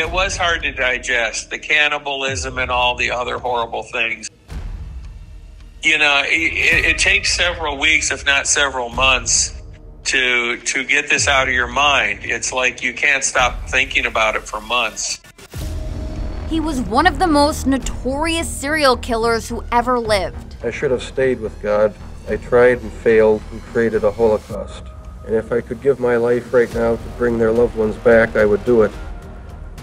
it was hard to digest, the cannibalism and all the other horrible things. You know, it takes several weeks, if not several months, to get this out of your mind. It's like you can't stop thinking about it for months. He was one of the most notorious serial killers who ever lived. I should have stayed with God. I tried and failed and created a Holocaust. And if I could give my life right now to bring their loved ones back, I would do it.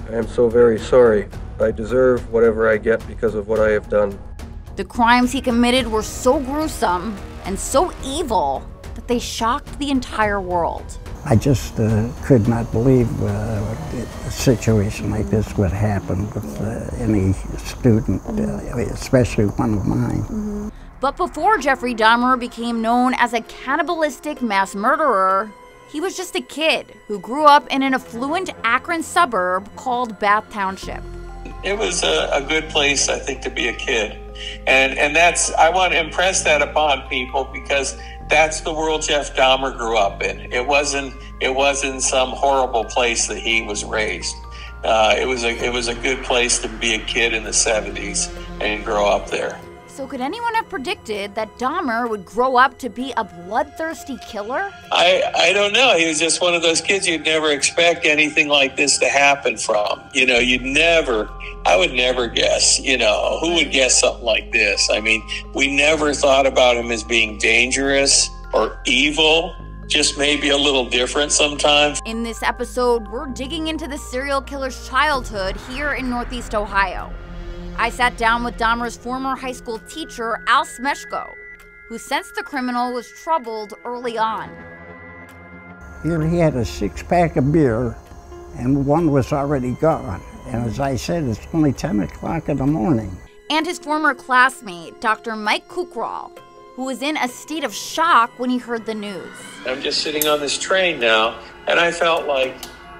I am so very sorry. I deserve whatever I get because of what I have done. The crimes he committed were so gruesome and so evil that they shocked the entire world. I just could not believe a situation like this would happen with any student, especially one of mine. But before Jeffrey Dahmer became known as a cannibalistic mass murderer, he was just a kid who grew up in an affluent Akron suburb called Bath Township. It was a good place, I think, to be a kid. And that's, I want to impress that upon people, because that's the world Jeff Dahmer grew up in. It wasn't some horrible place that he was raised. It was a good place to be a kid in the 70s and grow up there. So could anyone have predicted that Dahmer would grow up to be a bloodthirsty killer? I don't know. He was just one of those kids you'd never expect anything like this to happen from. You know, I would never guess, you know, who would guess something like this? I mean, we never thought about him as being dangerous or evil, just maybe a little different sometimes. In this episode, we're digging into the serial killer's childhood here in Northeast Ohio. I sat down with Dahmer's former high school teacher, Al Smeshko, who sensed the criminal was troubled early on. He had a six-pack of beer, and one was already gone. And as I said, it's only 10 o'clock in the morning. And his former classmate, Dr. Mike Kukral, who was in a state of shock when he heard the news. I'm just sitting on this train now, and I felt like,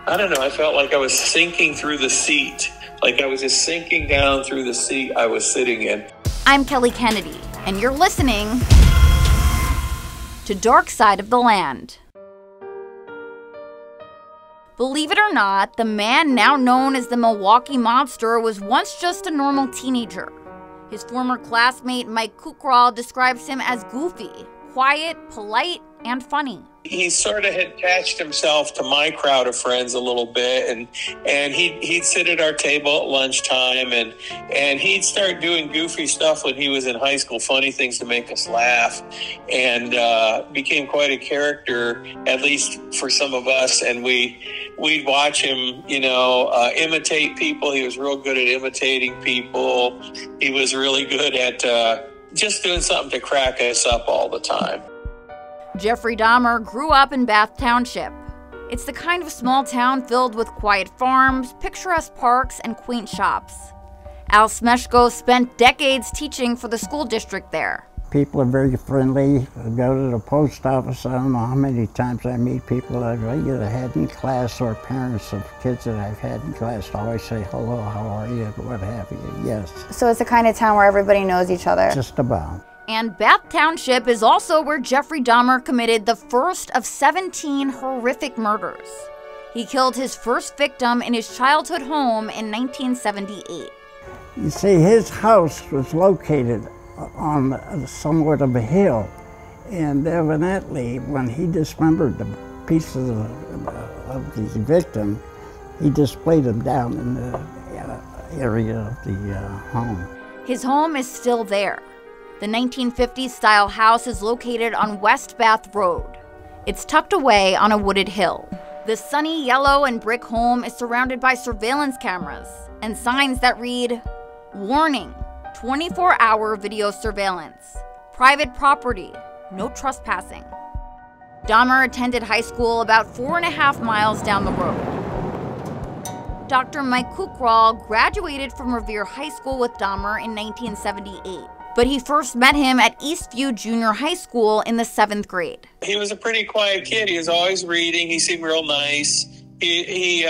I felt like I was sinking through the seat. Like I was just sinking down through the seat I was sitting in. I'm Kelly Kennedy, and you're listening to Dark Side of the Land. Believe it or not, the man now known as the Milwaukee Monster was once just a normal teenager. His former classmate Mike Kukral describes him as goofy, quiet, polite, and funny. He sort of had attached himself to my crowd of friends a little bit, and he'd sit at our table at lunchtime, and he'd start doing goofy stuff when he was in high school, funny things to make us laugh, and became quite a character, at least for some of us. And we'd watch him, imitate people. He was real good at imitating people. He was really good at just doing something to crack us up all the time. Jeffrey Dahmer grew up in Bath Township. It's the kind of small town filled with quiet farms, picturesque parks, and quaint shops. Al Smeshko spent decades teaching for the school district there. People are very friendly. I go to the post office. I don't know how many times I meet people that I've either had in class or parents of kids that I've had in class. I always say, hello, how are you, what have you. Yes. So it's the kind of town where everybody knows each other? Just about. And Bath Township is also where Jeffrey Dahmer committed the first of 17 horrific murders. He killed his first victim in his childhood home in 1978. You see, his house was located on somewhat of a hill, and evidently when he dismembered the pieces of the victim, he displayed them down in the area of the home. His home is still there. The 1950s style house is located on West Bath Road. It's tucked away on a wooded hill. The sunny yellow and brick home is surrounded by surveillance cameras and signs that read, "Warning, 24-hour video surveillance. Private property, no trespassing." Dahmer attended high school about 4.5 miles down the road. Dr. Mike Kukral graduated from Revere High School with Dahmer in 1978. But he first met him at Eastview Junior High School in the 7th grade. He was a pretty quiet kid. He was always reading. He seemed real nice. He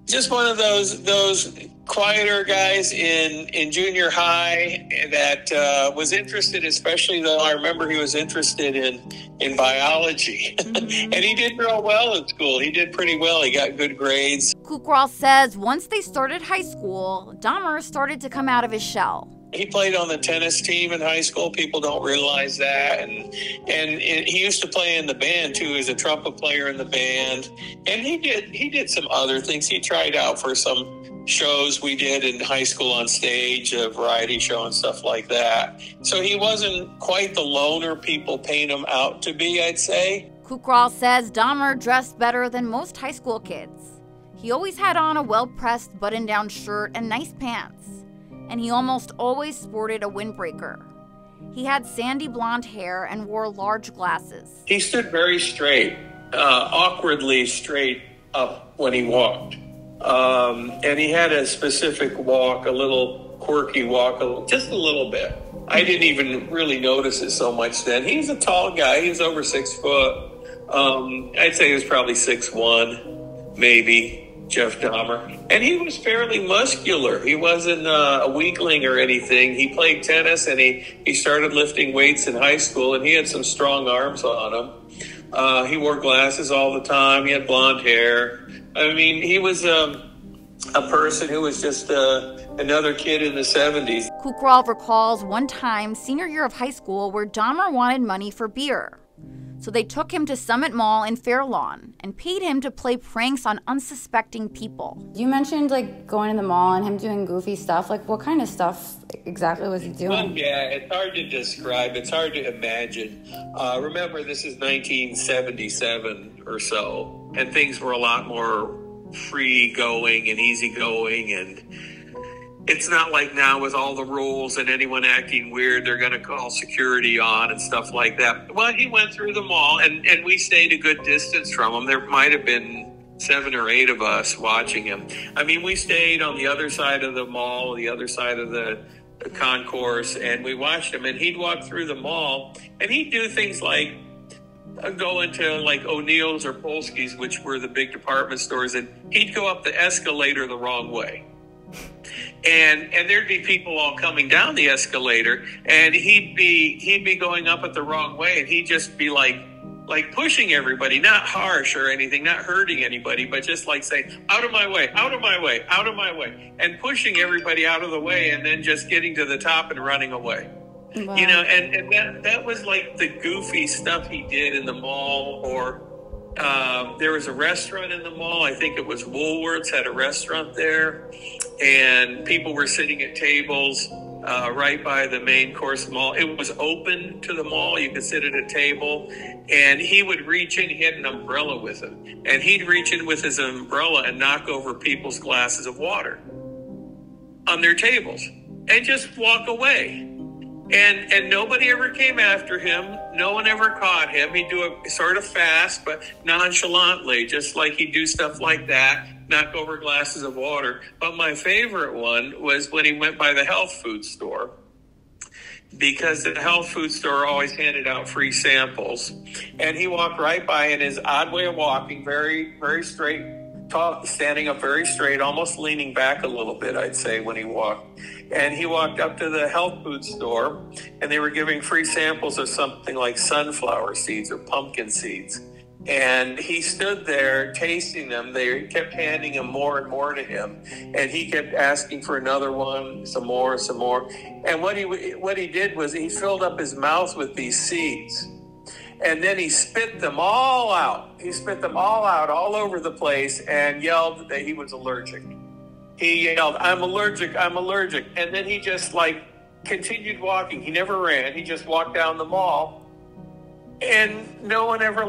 just one of those quieter guys in junior high that was interested, especially though I remember he was interested in biology. And he did real well in school. He did pretty well. He got good grades. Kukral says once they started high school, Dahmer started to come out of his shell. He played on the tennis team in high school. People don't realize that. And he used to play in the band, too. He was a trumpet player in the band. And he did some other things. He tried out for some shows we did in high school on stage, a variety show and stuff like that. So he wasn't quite the loner people paint him out to be, I'd say. Kukral says Dahmer dressed better than most high school kids. He always had on a well-pressed button-down shirt and nice pants. And he almost always sported a windbreaker. He had sandy blonde hair and wore large glasses. He stood very straight, awkwardly straight up when he walked. And he had a specific walk, a little quirky walk, just a little bit. I didn't even really notice it so much then. He's a tall guy. He was over 6 foot. I'd say he was probably 6'1", maybe. Jeff Dahmer. And he was fairly muscular. He wasn't a weakling or anything. He played tennis and he started lifting weights in high school, and he had some strong arms on him. He wore glasses all the time. He had blonde hair. I mean, he was a person who was just another kid in the 70s. Kukral recalls one time, senior year of high school, where Dahmer wanted money for beer. So they took him to Summit Mall in Fair Lawn and paid him to play pranks on unsuspecting people. You mentioned like going to the mall and him doing goofy stuff. Like what kind of stuff exactly was he doing? Well, yeah, it's hard to describe. It's hard to imagine. Remember, this is 1977 or so, and things were a lot more free going and easy going, and it's not like now with all the rules and anyone acting weird, they're going to call security on and stuff like that. Well, he went through the mall, and we stayed a good distance from him. There might have been 7 or 8 of us watching him. I mean, we stayed on the other side of the mall, the other side of the concourse, and we watched him. And he'd walk through the mall, and he'd do things like go into like O'Neill's or Polsky's, which were the big department stores, and he'd go up the escalator the wrong way. And there'd be people all coming down the escalator, and he'd be going up it the wrong way, and he'd just be like pushing everybody, not harsh or anything, not hurting anybody, but just like saying, out of my way, out of my way, out of my way, and pushing everybody out of the way, and then just getting to the top and running away. Wow. You know, and that was like the goofy stuff he did in the mall. Or there was a restaurant in the mall. I think it was Woolworths had a restaurant there, and people were sitting at tables right by the main course mall. It was open to the mall. You could sit at a table, and he would reach in. He had an umbrella with him, and he'd reach in with his umbrella and knock over people's glasses of water on their tables and just walk away. And nobody ever came after him. No one ever caught him. He'd do it sort of fast, but nonchalantly, just like he'd do stuff like that, knock over glasses of water. But my favorite one was when he went by the health food store, because the health food store always handed out free samples. And he walked right by in his odd way of walking, very, very straight, tall, standing up very straight, almost leaning back a little bit, I'd say, when he walked. And he walked up to the health food store, and they were giving free samples of something like sunflower seeds or pumpkin seeds. And he stood there tasting them. They kept handing him more and more to him. And he kept asking for another one, some more, some more. And what he did was he filled up his mouth with these seeds. And then he spit them all out. He spit them all out all over the place and yelled that he was allergic. He yelled, I'm allergic, I'm allergic. And then he just continued walking. He never ran. He just walked down the mall. And no one ever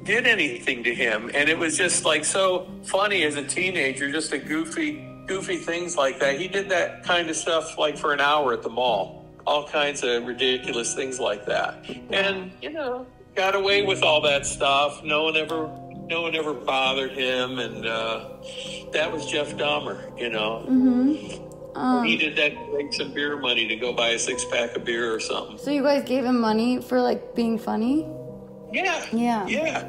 did anything to him. And it was just so funny as a teenager, just a goofy things like that. He did that kind of stuff for an hour at the mall. All kinds of ridiculous things like that. And, got away with all that stuff. No one ever bothered him. And that was Jeff Dahmer, Mm-hmm. He did that to make some beer money to go buy a 6-pack of beer or something. So you guys gave him money for being funny? Yeah. Yeah.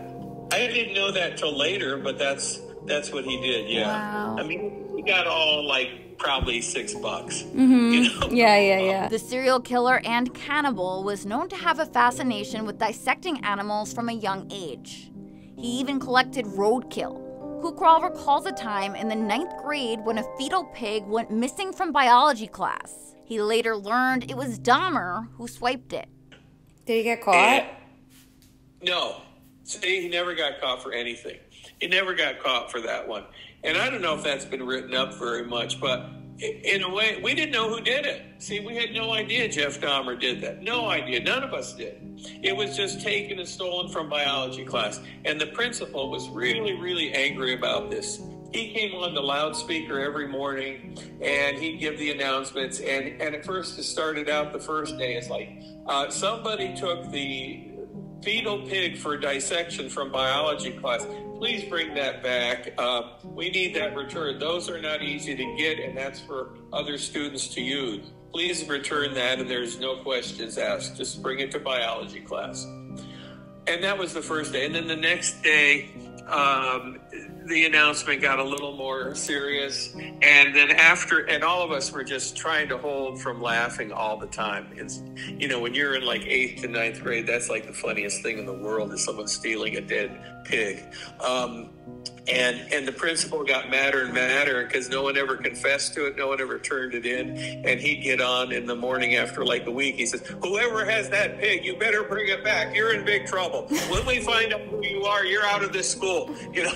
I didn't know that till later, but that's That's what he did, yeah. Wow. I mean, he got all, like, probably $6. Mm-hmm. You know? Yeah. The serial killer and cannibal was known to have a fascination with dissecting animals from a young age. He even collected roadkill. Kukral recalls a time in the 9th grade when a fetal pig went missing from biology class. He later learned it was Dahmer who swiped it. Did he get caught? No. See, he never got caught for anything. He never got caught for that one. And I don't know if that's been written up very much, but in a way, we didn't know who did it. See, we had no idea Jeff Dahmer did that. No idea. None of us did. It was just taken and stolen from biology class. And the principal was really, really angry about this. He came on the loudspeaker every morning, and he'd give the announcements. And at first, it started out the first day. It's like, somebody took the fetal pig for dissection from biology class. Please bring that back. We need that returned. Those are not easy to get, and that's for other students to use. Please return that, and there's no questions asked. Just bring it to biology class. And that was the first day. And then the next day, the announcement got a little more serious. And then and all of us were just trying to hold from laughing all the time. It's, you know, when you're in like 8th to 9th grade, that's like the funniest thing in the world is someone stealing a dead pig. And the principal got madder and madder because no one ever confessed to it. No one ever turned it in. And he'd get on in the morning after like a week. He says, whoever has that pig, you better bring it back. You're in big trouble. When we find out who you are, you're out of this school. You know?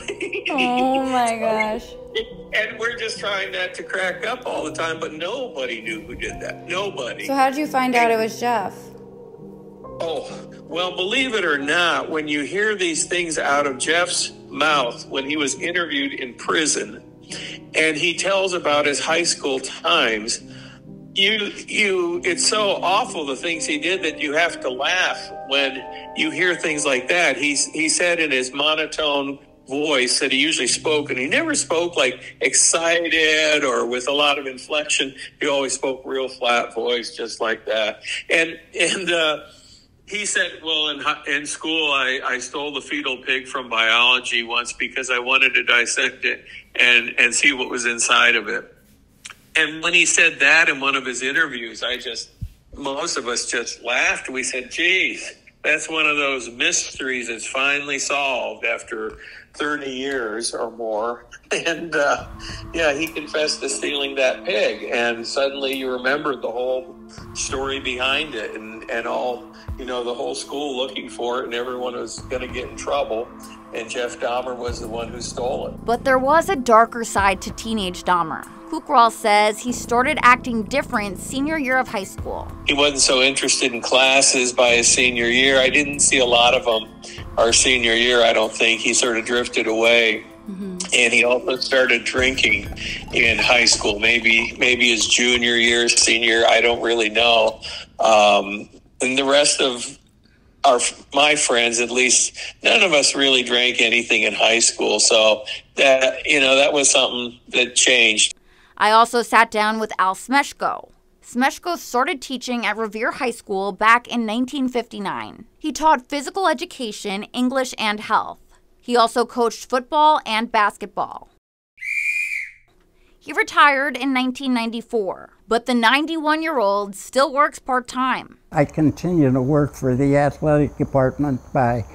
Oh my gosh. And we're just trying not to crack up all the time, but nobody knew who did that. Nobody. So how did you find out it was Jeff? Oh, well, believe it or not, when you hear these things out of Jeff's mouth when he was interviewed in prison, and he tells about his high school times, it's so awful the things he did that you have to laugh when you hear things like that. He said in his monotone voice that he usually spoke, and he never spoke like excited or with a lot of inflection. He always spoke real flat voice, just like that. And he said, well, in school, I stole the fetal pig from biology once because I wanted to dissect it and see what was inside of it. And when he said that in one of his interviews, most of us just laughed. We said, geez, that's one of those mysteries that's finally solved after 30 years or more. And he confessed to stealing that pig. And suddenly you remembered the whole story behind it and all, you know, the whole school looking for it, and everyone was going to get in trouble. And Jeff Dahmer was the one who stole it. But there was a darker side to teenage Dahmer. Kukral says he started acting different senior year of high school. He wasn't so interested in classes by his senior year. I didn't see a lot of them our senior year, I don't think. He sort of drifted away. Mm-hmm. And he also started drinking in high school, maybe his junior year, senior, I don't really know. And the rest of my friends, at least, none of us really drank anything in high school. So that was something that changed. I also sat down with Al Smeshko. Smeshko started teaching at Revere High School back in 1959. He taught physical education, English, and health. He also coached football and basketball. He retired in 1994, but the 91-year-old still works part-time. I continue to work for the athletic department by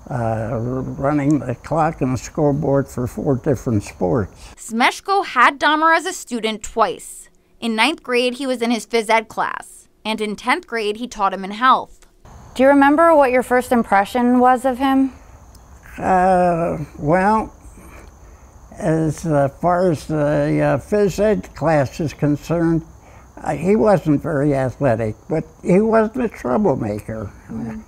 running the clock and the scoreboard for 4 different sports. Smeshko had Dahmer as a student twice. In 9th grade, he was in his phys ed class, and in 10th grade, he taught him in health. Do you remember what your first impression was of him? Well, as far as the phys ed class is concerned, he wasn't very athletic, but he wasn't a troublemaker. Mm-hmm.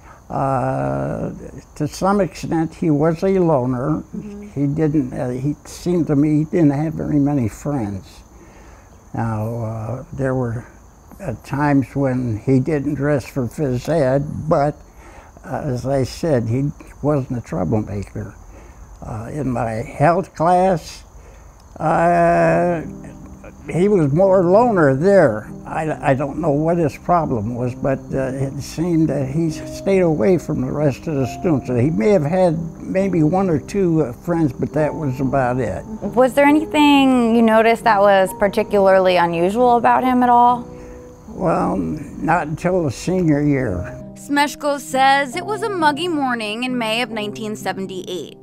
To some extent, he was a loner. Mm-hmm. He seemed to me he didn't have very many friends. Now, there were times when he didn't dress for phys ed, but as I said, he wasn't a troublemaker. In my health class, he was more loner there. I don't know what his problem was, but it seemed that he stayed away from the rest of the students. He may have had maybe one or two friends, but that was about it. Was there anything you noticed that was particularly unusual about him at all? Well, not until the senior year. Smeshko says it was a muggy morning in May of 1978.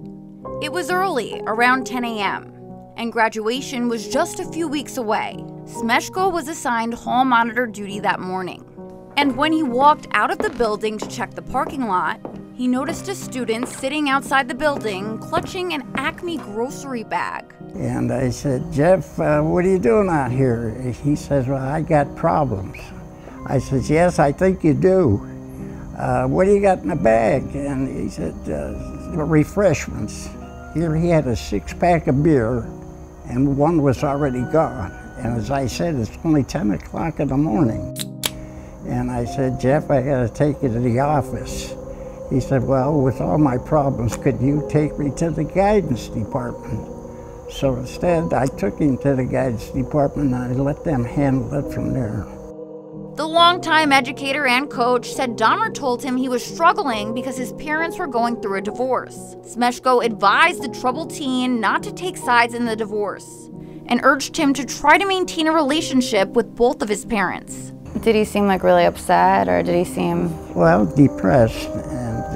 It was early, around 10 a.m., and graduation was just a few weeks away. Smeshko was assigned hall monitor duty that morning. And when he walked out of the building to check the parking lot, he noticed a student sitting outside the building clutching an Acme grocery bag. And I said, Jeff, what are you doing out here? He says, well, I got problems. I said, yes, I think you do. What do you got in the bag? And he said, refreshments. Here he had a 6-pack of beer, and one was already gone. And as I said, it's only 10 o'clock in the morning. And I said, Jeff, I gotta take you to the office. He said, well, with all my problems, could you take me to the guidance department? So instead, I took him to the guidance department and I let them handle it from there. The longtime educator and coach said Dahmer told him he was struggling because his parents were going through a divorce. Smeshko advised the troubled teen not to take sides in the divorce and urged him to try to maintain a relationship with both of his parents. Did he seem like really upset, or did he seem... Well, depressed, and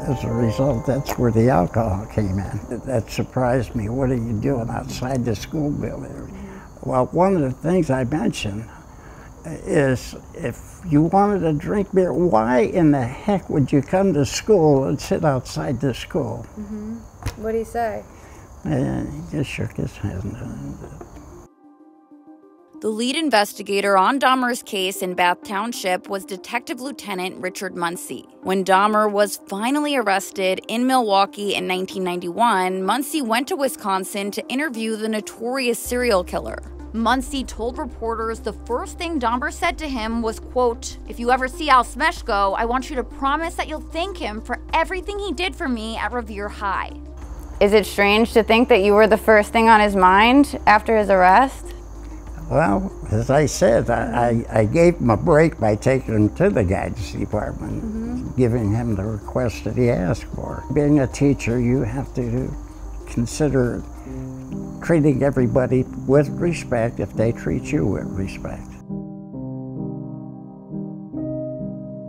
as a result, that's where the alcohol came in. That surprised me. What are you doing outside the school building? Well, one of the things I mentioned is if you wanted to drink beer, why in the heck would you come to school and sit outside the school? Mm-hmm. What did he say? He just shook his head. The lead investigator on Dahmer's case in Bath Township was Detective Lieutenant Richard Muncie. When Dahmer was finally arrested in Milwaukee in 1991, Muncie went to Wisconsin to interview the notorious serial killer. Muncie told reporters the first thing Dahmer said to him was, quote, "If you ever see Al Smeshko, I want you to promise that you'll thank him for everything he did for me at Revere High." Is it strange to think that you were the first thing on his mind after his arrest? Well, as I said, I gave him a break by taking him to the guidance department, giving him the request that he asked for. Being a teacher, you have to consider treating everybody with respect if they treat you with respect.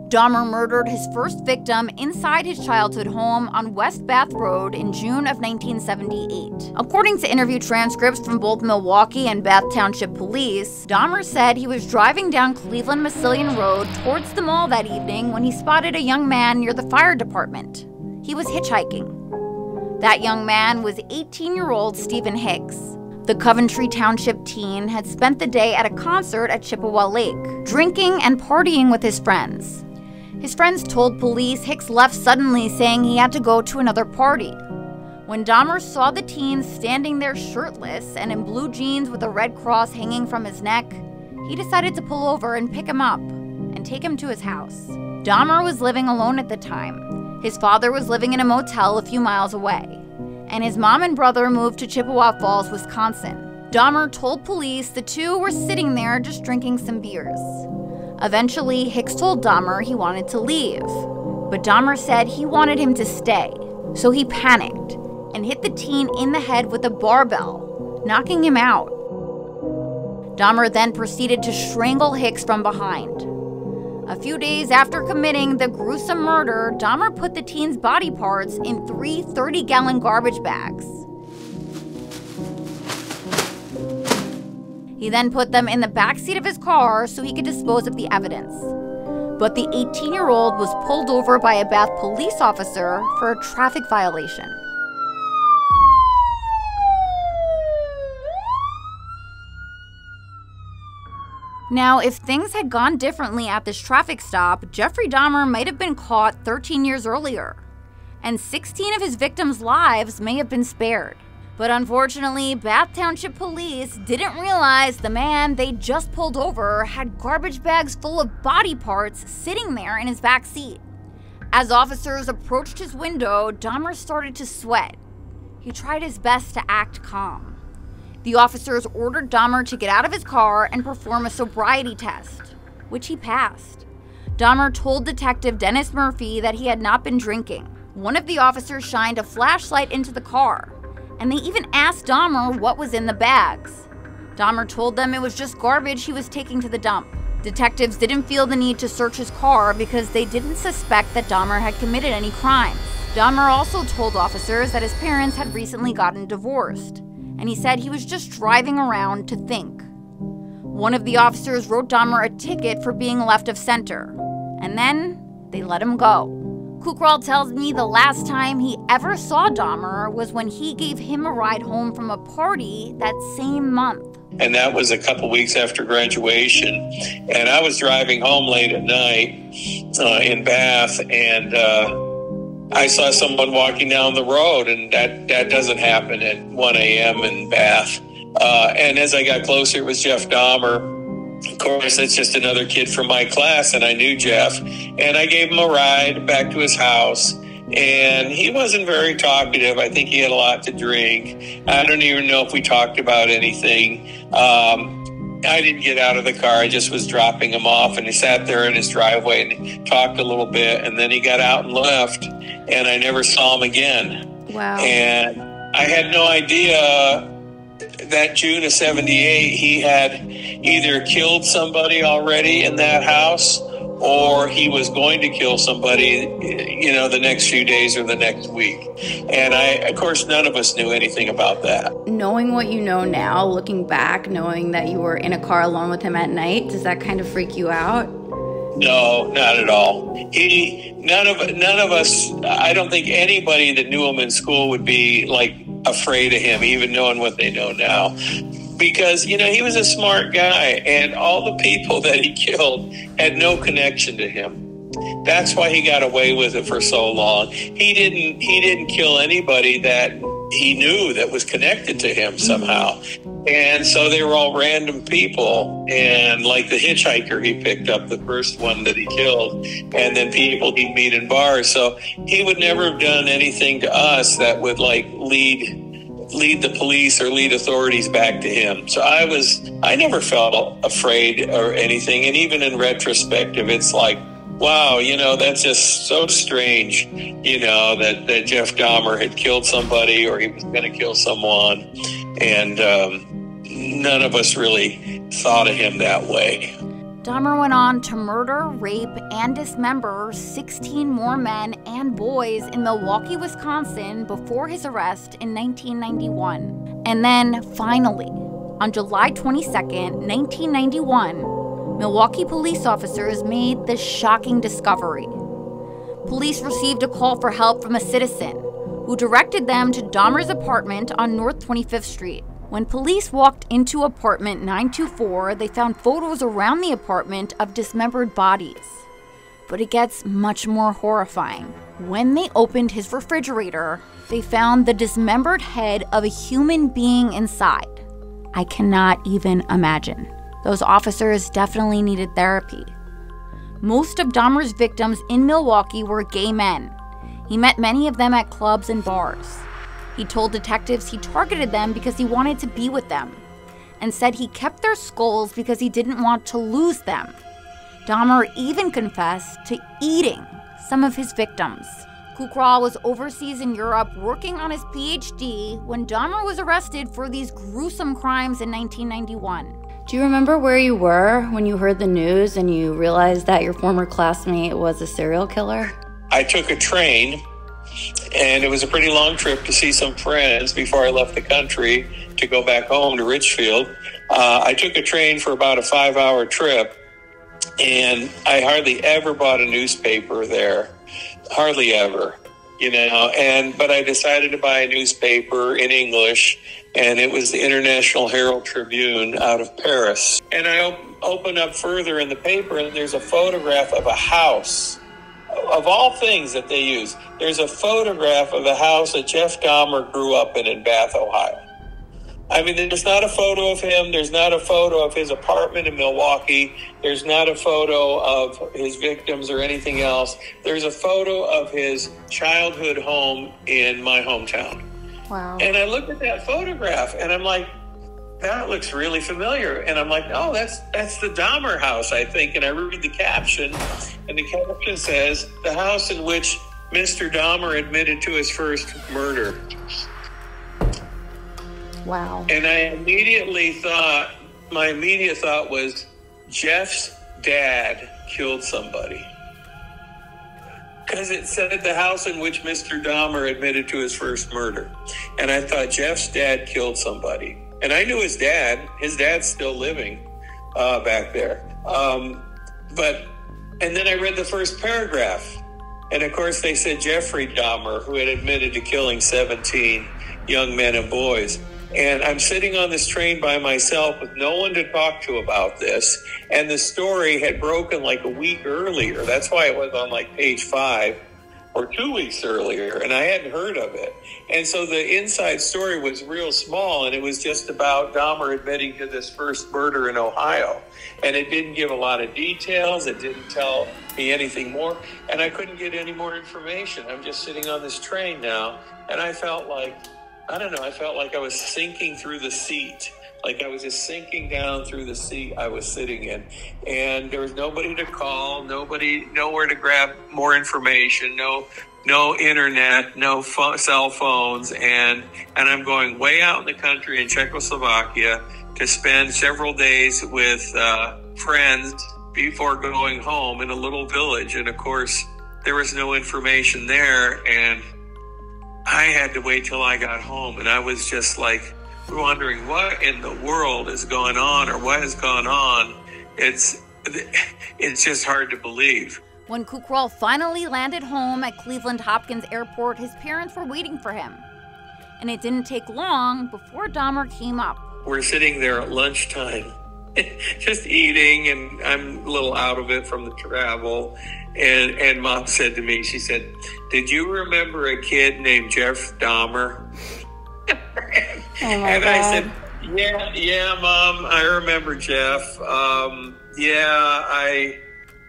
Dahmer murdered his first victim inside his childhood home on West Bath Road in June of 1978. According to interview transcripts from both Milwaukee and Bath Township police, Dahmer said he was driving down Cleveland Massillon Road towards the mall that evening when he spotted a young man near the fire department. He was hitchhiking. That young man was 18-year-old Stephen Hicks. The Coventry Township teen had spent the day at a concert at Chippewa Lake, drinking and partying with his friends. His friends told police Hicks left suddenly, saying he had to go to another party. When Dahmer saw the teen standing there shirtless and in blue jeans with a red cross hanging from his neck, he decided to pull over and pick him up and take him to his house. Dahmer was living alone at the time. His father was living in a motel a few miles away, and his mom and brother moved to Chippewa Falls, Wisconsin. Dahmer told police the two were sitting there just drinking some beers. Eventually, Hicks told Dahmer he wanted to leave, but Dahmer said he wanted him to stay. So he panicked and hit the teen in the head with a barbell, knocking him out. Dahmer then proceeded to strangle Hicks from behind. A few days after committing the gruesome murder, Dahmer put the teen's body parts in 3 30-gallon garbage bags. He then put them in the backseat of his car so he could dispose of the evidence. But the 18-year-old was pulled over by a Bath police officer for a traffic violation. Now, if things had gone differently at this traffic stop, Jeffrey Dahmer might have been caught 13 years earlier, and 16 of his victims' lives may have been spared. But unfortunately, Bath Township police didn't realize the man they just pulled over had garbage bags full of body parts sitting there in his back seat. As officers approached his window, Dahmer started to sweat. He tried his best to act calm. The officers ordered Dahmer to get out of his car and perform a sobriety test, which he passed. Dahmer told Detective Dennis Murphy that he had not been drinking. One of the officers shined a flashlight into the car, and they even asked Dahmer what was in the bags. Dahmer told them it was just garbage he was taking to the dump. Detectives didn't feel the need to search his car because they didn't suspect that Dahmer had committed any crimes. Dahmer also told officers that his parents had recently gotten divorced, and he said he was just driving around to think. One of the officers wrote Dahmer a ticket for being left of center, and then they let him go. Kukral tells me the last time he ever saw Dahmer was when he gave him a ride home from a party that same month. And that was a couple weeks after graduation. And I was driving home late at night in Bath, and I saw someone walking down the road, and that doesn't happen at 1 a.m. in Bath. And as I got closer, it was Jeff Dahmer. Of course, it's just another kid from my class, and I knew Jeff. And I gave him a ride back to his house, and he wasn't very talkative. I think he had a lot to drink. I don't even know if we talked about anything. I didn't get out of the car. I just was dropping him off, and he sat there in his driveway and he talked a little bit, and then he got out and left, and I never saw him again. Wow. And I had no idea that June of 78, he had either killed somebody already in that house, or he was going to kill somebody, the next few days or the next week. And of course, none of us knew anything about that. Knowing what you know now, looking back, knowing that you were in a car alone with him at night, does that kind of freak you out? No, not at all. None of us, I don't think anybody that knew him in school would be afraid of him, even knowing what they know now. Because, he was a smart guy, and all the people that he killed had no connection to him. That's why he got away with it for so long. He didn't kill anybody that he knew that was connected to him somehow. And so they were all random people, and like the hitchhiker he picked up, the first one that he killed, and then people he'd meet in bars. So he would never have done anything to us that would lead the police or lead authorities back to him. So I never felt afraid or anything. And even in retrospective, it's like, wow, that's just so strange, that Jeff Dahmer had killed somebody or he was going to kill someone. And none of us really thought of him that way. Dahmer went on to murder, rape, and dismember 16 more men and boys in Milwaukee, Wisconsin before his arrest in 1991. And then, finally, on July 22nd, 1991, Milwaukee police officers made this shocking discovery. Police received a call for help from a citizen who directed them to Dahmer's apartment on North 25th Street. When police walked into apartment 924, they found photos around the apartment of dismembered bodies. But it gets much more horrifying. When they opened his refrigerator, they found the dismembered head of a human being inside. I cannot even imagine. Those officers definitely needed therapy. Most of Dahmer's victims in Milwaukee were gay men. He met many of them at clubs and bars. He told detectives he targeted them because he wanted to be with them, and said he kept their skulls because he didn't want to lose them. Dahmer even confessed to eating some of his victims. Kukral was overseas in Europe working on his PhD when Dahmer was arrested for these gruesome crimes in 1991. Do you remember where you were when you heard the news and you realized that your former classmate was a serial killer? I took a train, and it was a pretty long trip to see some friends before I left the country to go back home to Richfield. I took a train for about a 5-hour trip, and I hardly ever bought a newspaper there. Hardly ever, but I decided to buy a newspaper in English, and it was the International Herald Tribune out of Paris. And I opened up further in the paper, and there's a photograph of a house. Of all things that they use, there's a photograph of the house that Jeff Dahmer grew up in Bath, Ohio. I mean, there's not a photo of him. There's not a photo of his apartment in Milwaukee. There's not a photo of his victims or anything else. There's a photo of his childhood home in my hometown. Wow. And I looked at that photograph, and I'm like, that looks really familiar. And I'm like, oh, that's the Dahmer house, I think. And I read the caption, and the caption says, the house in which Mr. Dahmer admitted to his first murder. Wow. And I immediately thought, my immediate thought was, Jeff's dad killed somebody. Because it said the house in which Mr. Dahmer admitted to his first murder. And I thought, Jeff's dad killed somebody. And I knew his dad. His dad's still living back there. And then I read the first paragraph. And of course they said Jeffrey Dahmer, who had admitted to killing 17 young men and boys. And I'm sitting on this train by myself with no one to talk to about this. And the story had broken like a week earlier. That's why it was on like page 5 or 2 weeks earlier. And I hadn't heard of it. And so the inside story was real small. And it was just about Dahmer admitting to this first murder in Ohio. And it didn't give a lot of details. It didn't tell me anything more. And I couldn't get any more information. I'm just sitting on this train now. And I felt like, I don't know, I felt like I was sinking through the seat. Like I was just sinking down through the seat I was sitting in. And there was nobody to call, nowhere to grab more information, no internet, no cell phones. And I'm going way out in the country in Czechoslovakia to spend several days with friends before going home in a little village. And of course, there was no information there. And I had to wait till I got home, and I was just like wondering what in the world is going on, or what has gone on. It's just hard to believe. When Kukral finally landed home at Cleveland Hopkins Airport, his parents were waiting for him. And it didn't take long before Dahmer came up. We're sitting there at lunchtime, just eating, and I'm a little out of it from the travel. And Mom said to me, she said, "Did you remember a kid named Jeff Dahmer?" And I said, yeah, Mom, I remember Jeff.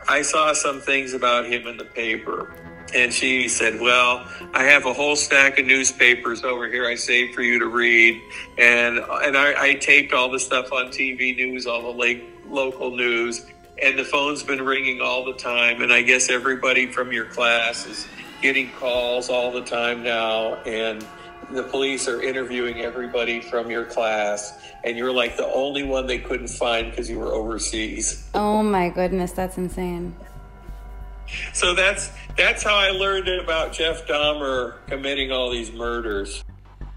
I saw some things about him in the paper. And she said, well, I have a whole stack of newspapers over here I saved for you to read. And I taped all the stuff on TV news, all the local news. And the phone's been ringing all the time. And I guess everybody from your class is getting calls all the time now. And the police are interviewing everybody from your class. And you're like the only one they couldn't find because you were overseas. Oh my goodness, that's insane. So that's how I learned about Jeff Dahmer committing all these murders.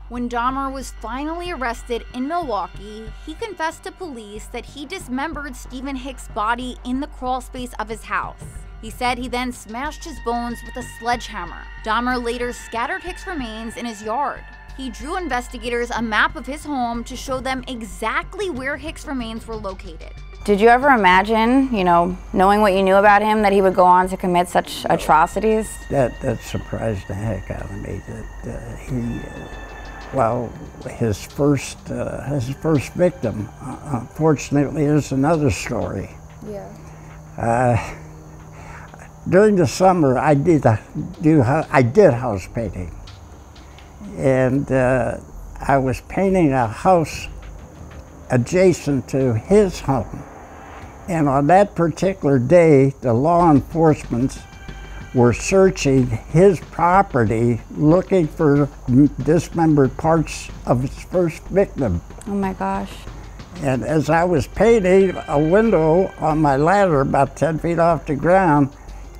When Dahmer was finally arrested in Milwaukee, he confessed to police that he dismembered Stephen Hicks' body in the crawl space of his house. He said he then smashed his bones with a sledgehammer. Dahmer later scattered Hicks' remains in his yard. He drew investigators a map of his home to show them exactly where Hicks' remains were located. Did you ever imagine, knowing what you knew about him, that he would go on to commit such atrocities? That surprised the heck out of me. His first victim, unfortunately, is another story. Yeah. During the summer, I did house painting, and I was painting a house adjacent to his home. And on that particular day, the law enforcement were searching his property, looking for dismembered parts of his first victim. Oh my gosh. And as I was painting a window on my ladder about 10 feet off the ground,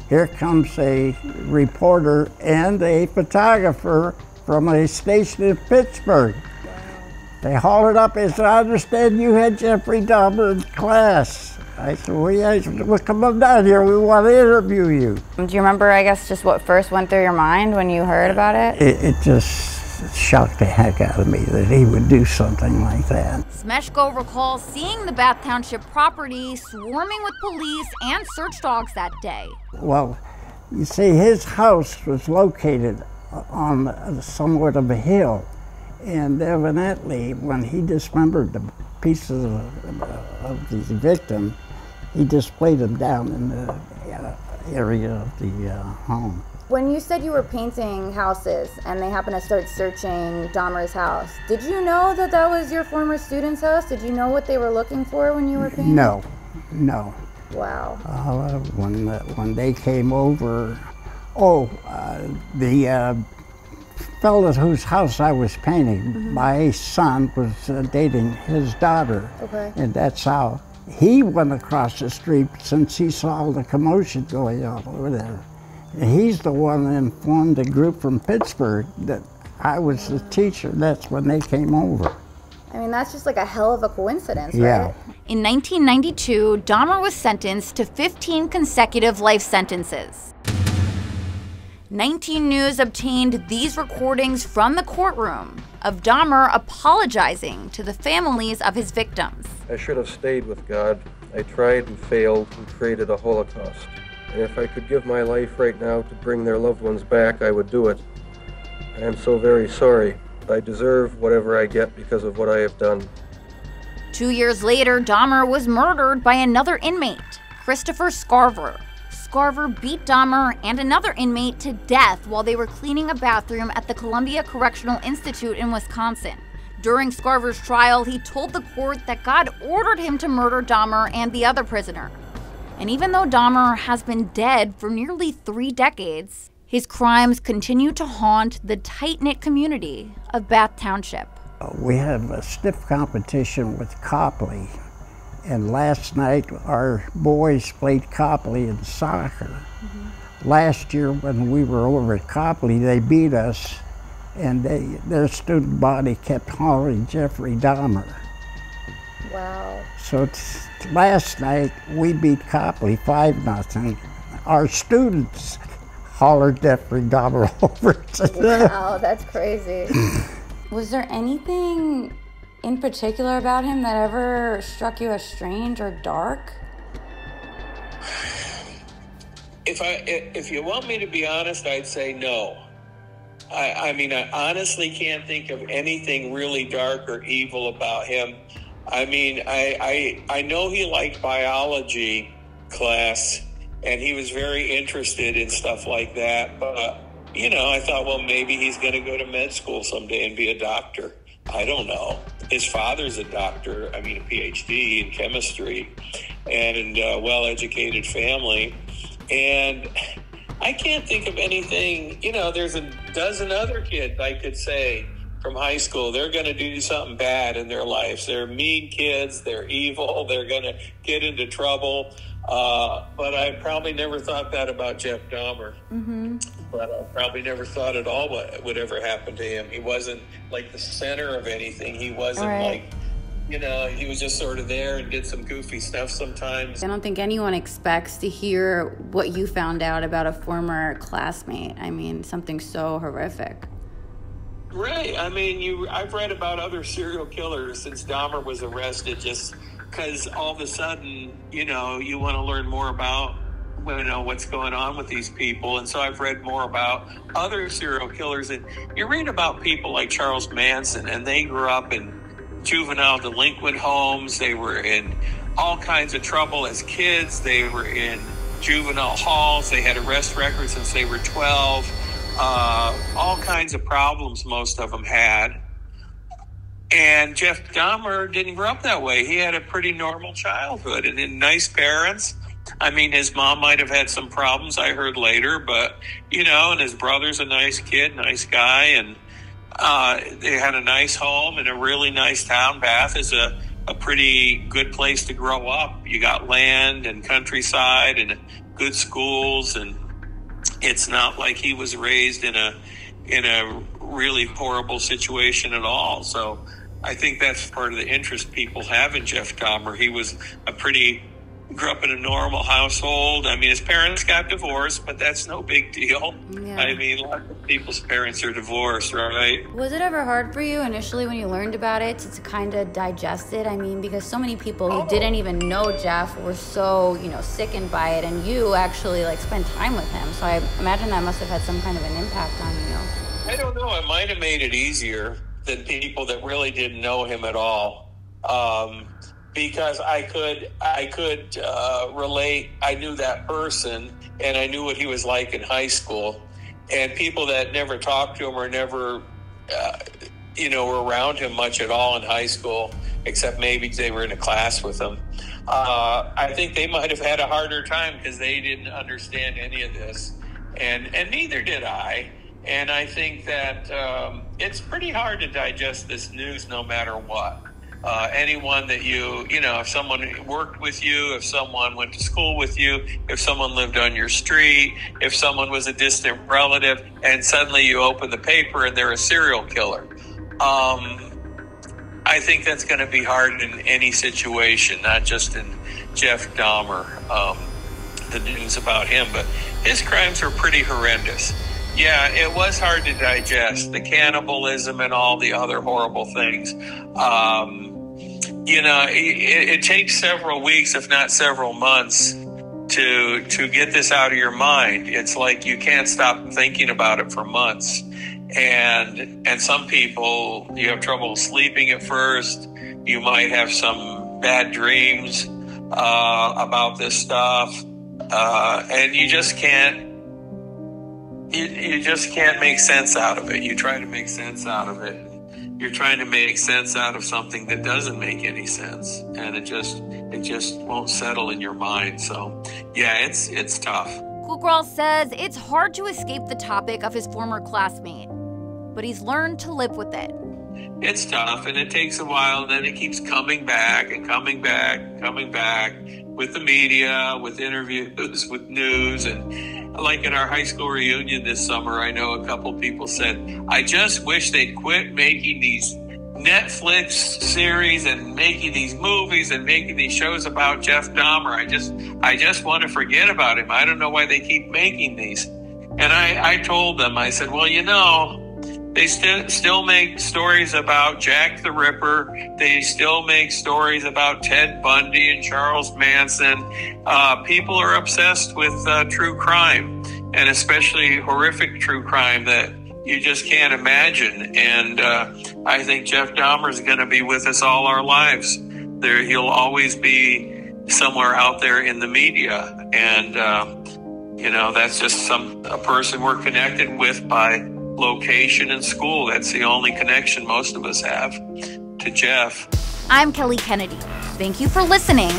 here comes a reporter and a photographer from a station in Pittsburgh. They hauled it up and said, I understand you had Jeffrey Dahmer in class. I said, well, yeah. Well, come on down here, we want to interview you. Do you remember, I guess, just what first went through your mind when you heard about it? It just shocked the heck out of me that he would do something like that. Smeshko recalls seeing the Bath Township property swarming with police and search dogs that day. Well, you see, his house was located on somewhat of a hill. And evidently, when he dismembered the pieces of the victim, he displayed them down in the area of the home. When you said you were painting houses and they happened to start searching Dahmer's house, did you know that that was your former student's house? Did you know what they were looking for when you were painting? No. Wow. When they came over, the fellow whose house I was painting, my son was dating his daughter. Okay. And that's how he went across the street since he saw the commotion going on over there. And he's the one that informed the group from Pittsburgh that I was the teacher. That's when they came over. I mean, that's just like a hell of a coincidence, Yeah. right? In 1992, Dahmer was sentenced to 15 consecutive life sentences. 19 News obtained these recordings from the courtroom of Dahmer apologizing to the families of his victims. I should have stayed with God. I tried and failed and created a Holocaust. And if I could give my life right now to bring their loved ones back, I would do it. I am so very sorry. I deserve whatever I get because of what I have done. 2 years later, Dahmer was murdered by another inmate, Christopher Scarver. Scarver beat Dahmer and another inmate to death while they were cleaning a bathroom at the Columbia Correctional Institute in Wisconsin. During Scarver's trial, he told the court that God ordered him to murder Dahmer and the other prisoner. And even though Dahmer has been dead for nearly 3 decades, his crimes continue to haunt the tight-knit community of Bath Township. We have a stiff competition with Copley. And last night, our boys played Copley in soccer. Last year, when we were over at Copley, they beat us, and their student body kept hollering Jeffrey Dahmer. Wow. So last night, we beat Copley 5-0. Our students hollered Jeffrey Dahmer over. Wow, that's crazy. Was there anything in particular about him that ever struck you as strange or dark? If you want me to be honest, I'd say no. I mean, I honestly can't think of anything really dark or evil about him. I mean, I know he liked biology class, and he was very interested in stuff like that. But, you know, I thought, well, maybe he's going to go to med school someday and be a doctor. I don't know. His father's a doctor, a PhD in chemistry, and a well-educated family. And I can't think of anything, there's a dozen other kids I could say from high school. They're going to do something bad in their lives. They're mean kids. They're evil. They're going to get into trouble. But I probably never thought that about Jeff Dahmer. But I probably never thought at all what would ever happen to him. He wasn't like the center of anything. He wasn't he was just sort of there and did some goofy stuff sometimes. I don't think anyone expects to hear what you found out about a former classmate. I mean, something so horrific. Right. I mean, I've read about other serial killers since Dahmer was arrested, just because all of a sudden, you want to learn more about what's going on with these people. And so I've read more about other serial killers, and you read about people like Charles Manson, and they grew up in juvenile delinquent homes. They were in all kinds of trouble as kids. They were in juvenile halls. They had arrest records since they were 12. All kinds of problems most of them had. And Jeff Dahmer didn't grow up that way. He had a pretty normal childhood and nice parents. I mean, his mom might have had some problems, I heard later, but, and his brother's a nice kid, nice guy, and they had a nice home in a really nice town. Bath is a pretty good place to grow up. You got land and countryside and good schools, and it's not like he was raised in a really horrible situation at all. So I think that's part of the interest people have in Jeff Dahmer. He was grew up in a normal household. I mean, his parents got divorced, but that's no big deal. Yeah. I mean, lots of people's parents are divorced, right? Was it ever hard for you initially when you learned about it to kind of digest it? I mean, because so many people who didn't even know Jeff were so, sickened by it, and you actually, spent time with him. So I imagine that must have had some kind of an impact on you. I don't know. It might have made it easier than people that really didn't know him at all. Because I could relate. I knew that person, and I knew what he was like in high school. and people that never talked to him or never, were around him much at all in high school, except maybe they were in a class with him. I think they might have had a harder time because they didn't understand any of this, and neither did I. And I think that it's pretty hard to digest this news no matter what. Anyone that if someone worked with you, if someone went to school with you, if someone lived on your street, if someone was a distant relative, and suddenly you open the paper and they're a serial killer. I think that's going to be hard in any situation, not just in Jeff Dahmer, the news about him, but his crimes are pretty horrendous. Yeah, it was hard to digest, the cannibalism and all the other horrible things. It takes several weeks, if not several months, to get this out of your mind. It's like you can't stop thinking about it for months. And some people, you have trouble sleeping at first. You might have some bad dreams about this stuff, and you just can't. You just can't make sense out of it. You try to make sense out of it. You're trying to make sense out of something that doesn't make any sense, and it just won't settle in your mind. So, yeah, it's tough. Cool Girl says it's hard to escape the topic of his former classmate, but he's learned to live with it. It's tough, and it takes a while, and then it keeps coming back and coming back and coming back with the media, with interviews, with news. And like at our high school reunion this summer, I know a couple people said, I just wish they'd quit making these Netflix series and making these movies and making these shows about Jeff Dahmer. I just want to forget about him. I don't know why they keep making these. And I told them, I said, well, they still make stories about Jack the Ripper. They still make stories about Ted Bundy and Charles Manson. People are obsessed with true crime, and especially horrific true crime that you just can't imagine. And I think Jeff Dahmer is going to be with us all our lives. He'll always be somewhere out there in the media. And, that's just a person we're connected with by location and school. That's the only connection most of us have to Jeff. I'm Kelly Kennedy. Thank you for listening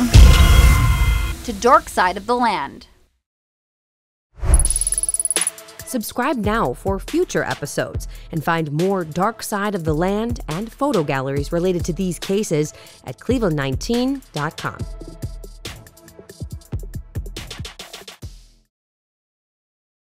to Dark Side of the Land. Subscribe now for future episodes and find more Dark Side of the Land and photo galleries related to these cases at cleveland19.com.